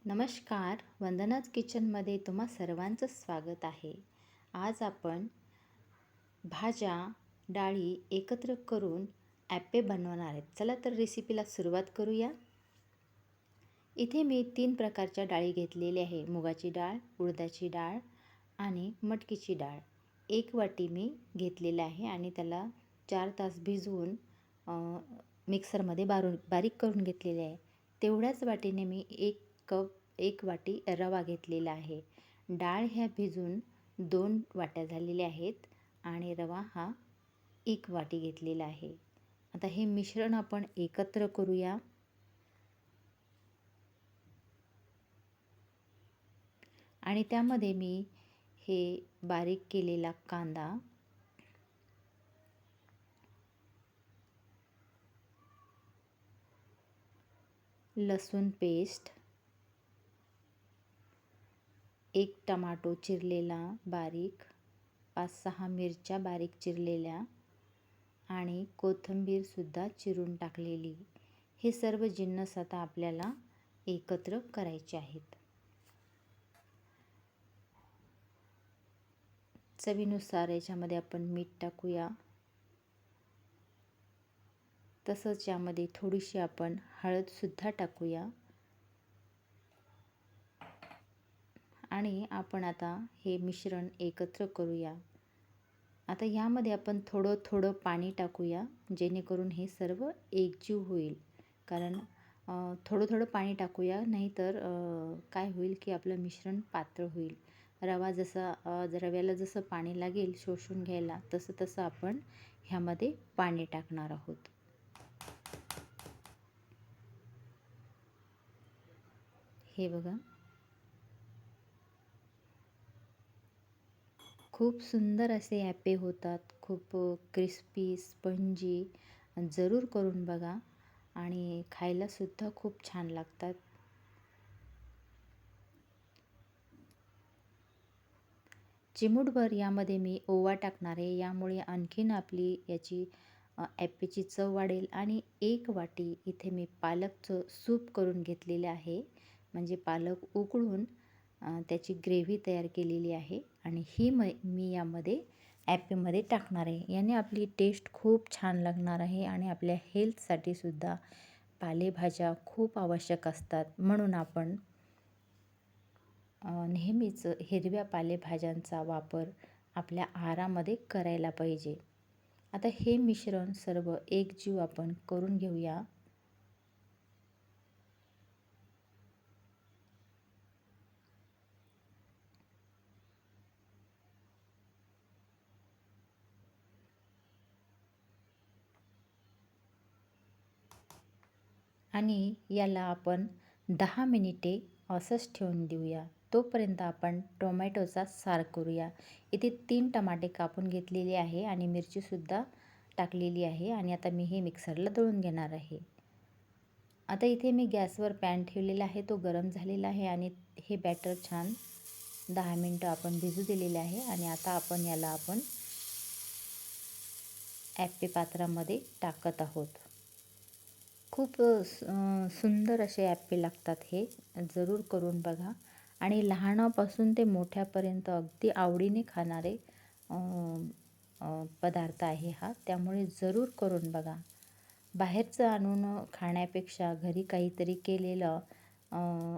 नमस्कार, वंदनाच किचनमध्ये तुम्हा सर्वांचं स्वागत आहे. आज आपण भाज्या, डाळी एकत्र करून ॲप्पे बनवणार आहेत. चला तर रेसिपीला सुरुवात करूया. इथे मी 3 प्रकारच्या डाळी घेतलेल्या आहे. मुगाची डाळ, उडदाची डाळ आणि मटकीची डाळ. 1 वाटी मी घेतलेलं आहे आणि त्याला 4 तास भिजवून मिक्सरमध्ये बारीक करून घेतलेले आहे. तेवढ्याच वाटीने मी 1 वाटी रवा घेतलेला आहे. डाळ ह्या भिजून 2 वाट्या झालेल्या आहेत आणि रवा हा 1 वाटी घेतलेला आहे. आता हे मिश्रण आपण एकत्र करूया. आणि त्यामध्ये मी हे बारीक केलेला कांदा, लसूण पेस्ट, 1 टमाटो चिरलेला बारीक, 5-6 मिरच्या बारीक चिरलेल्या आणि कोथिंबीरसुद्धा चिरून टाकलेली. हे सर्व जिन्नस आता आपल्याला एकत्र करायचे आहेत. चवीनुसार याच्यामध्ये आपण मीठ टाकूया. तसंच यामध्ये थोडीशी आपण हळदसुद्धा टाकूया. आणि आपण आता हे मिश्रण एकत्र करूया. आता यामध्ये आपण थोडं थोडं पाणी टाकूया, जेणेकरून हे सर्व एकजीव होईल. कारण थोडं थोडं पाणी टाकूया, नाहीतर काय होईल की आपलं मिश्रण पातळ होईल. रव्याला जसं पाणी लागेल शोषून घ्यायला, तसं तसं आपण ह्यामध्ये पाणी टाकणार आहोत. हे बघा, खूप सुंदर असे ॲप्पे होतात. खूप क्रिस्पी, स्पंजी. जरूर करून बघा आणि खायलासुद्धा खूप छान लागतात. चिमूटभर यामध्ये मी ओवा टाकणार आहे. यामुळे आणखीन आपली याची ॲप्पेची चव वाढेल. आणि 1 वाटी इथे मी पालकचं सूप करून घेतलेलं आहे. म्हणजे पालक उकळून त्याची ग्रेव्ही तयार केलेली आहे आणि ही मी यामध्ये ॲप्पेमध्ये टाकणार आहे. याने आपली टेस्ट खूप छान लागणार आहे आणि आपल्या हेल्थसाठी सुद्धा पालेभाज्या खूप आवश्यक असतात. म्हणून आपण नेहमीच हिरव्या पालेभाज्यांचा वापर आपल्या आहारामध्ये करायला पाहिजे. आता हे मिश्रण सर्व एकजीव आपण करून घेऊया. आणि याला आपण 10 मिनिटे असंच ठेवून देऊया. तोपर्यंत आपण टोमॅटोचा सार करूया. इथे 3 टमाटे कापून घेतलेले आहे आणि मिरचीसुद्धा टाकलेली आहे आणि आता मी हे मिक्सरला दळून घेणार आहे. आता इथे मी गॅसवर पॅन ठेवलेला आहे, तो गरम झालेला आहे आणि हे बॅटर छान 10 मिनटं आपण भिजू दिलेले आहे. आणि आता आपण याला ॲप्पे पात्रामध्ये टाकत आहोत. खूप सुंदर असे ॲप्पे लागतात. हे जरूर करून बघा आणि लहानापासून ते मोठ्यापर्यंत अगदी आवडीने खाणारे पदार्थ आहे हा. त्यामुळे जरूर करून बघा. बाहेरचं आणून खाण्यापेक्षा घरी काहीतरी केलेलं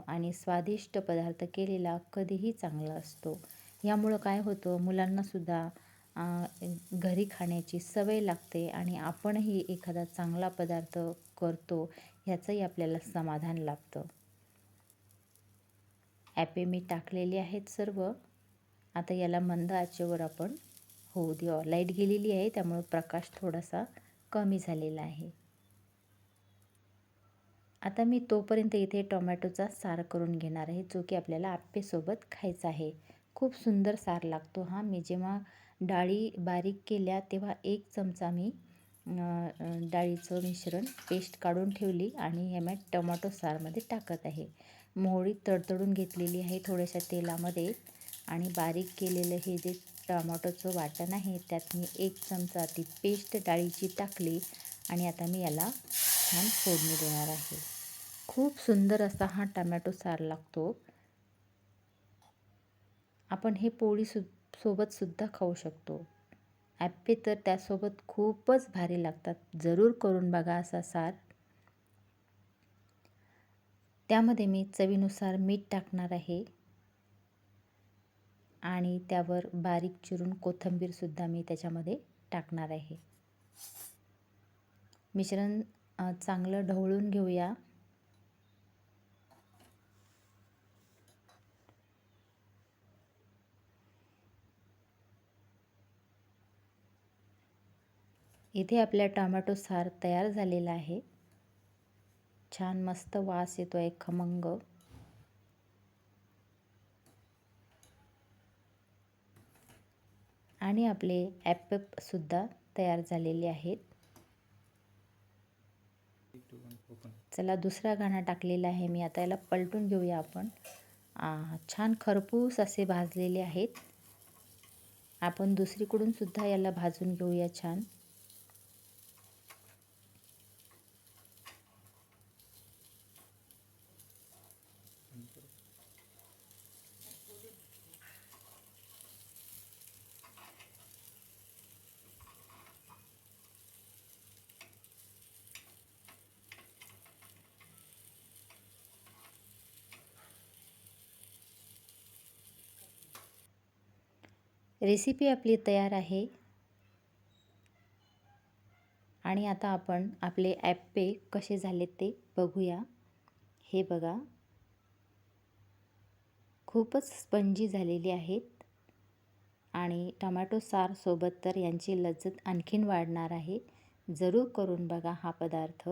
आणि स्वादिष्ट पदार्थ केलेला कधीही चांगला असतो. यामुळं काय होतं, मुलांनासुद्धा घरी खाण्याची सवय लागते आणि आपणही एखादा चांगला पदार्थ करतो ह्याचंही आपल्याला समाधान लाभतं. ॲप्पे मी टाकलेले आहेत सर्व. आता याला मंद आचेवर आपण होऊ देऊ. लाईट गेलेली आहे, त्यामुळे प्रकाश थोडासा कमी झालेला आहे. आता मी तोपर्यंत इथे टोमॅटोचा सार करून घेणार आहे, जो की आपल्याला ॲप्पेसोबत खायचा आहे. खूप सुंदर सार लागतो हा. मी जेव्हा डाळी बारीक केल्या तेव्हा 1 चमचा मी डाळीचं मिश्रण पेस्ट काढून ठेवली आणि हे मी टोमॅटो सारमध्ये टाकत आहे. मोहरी तडतडून घेतलेली आहे थोड्याशा तेलामध्ये आणि बारीक केलेलं हे जे टोमॅटोचं वाटण आहे त्यात मी 1 चमचा ती पेस्ट डाळीची टाकली आणि आता मी याला छान फोडणी देणार आहे. खूप सुंदर असा हा टमॅटो सार लागतो. आपण हे सोबत सुद्धा खाऊ शकतो. ॲप्पे तर त्यासोबत खूपच भारी लागतात. जरूर करून बघा असा सार. त्यामध्ये मी चवीनुसार मीठ टाकणार आहे आणि त्यावर बारीक चिरून कोथिंबीरसुद्धा मी त्याच्यामध्ये टाकणार आहे. मिश्रण चांगलं ढवळून घेऊया. इथे आपला टोमॅटो सार तयार झालेला आहे. छान मस्त वास येतोय खमंग. आणि आपले ॲप्पे सुद्धा तयार झालेले आहेत. चला दुसरा घाणा टाकलेला आहे मी. आता याला पलटून घेऊया आपण. छान खरपूस असे भाजलेले आहेत. आपण दुसरीकडून सुद्धा याला भाजून घेऊया छान. रेसिपी आपली तयार आहे. आणि आता आपण आपले ॲप्पे कसे झाले ते बघूया. हे बघा, खूपच स्पंजी झालेली आहेत आणि टोमॅटो सार सोबत तर यांची लज्जत आणखीन वाढणार आहे. जरूर करून बघा हा पदार्थ.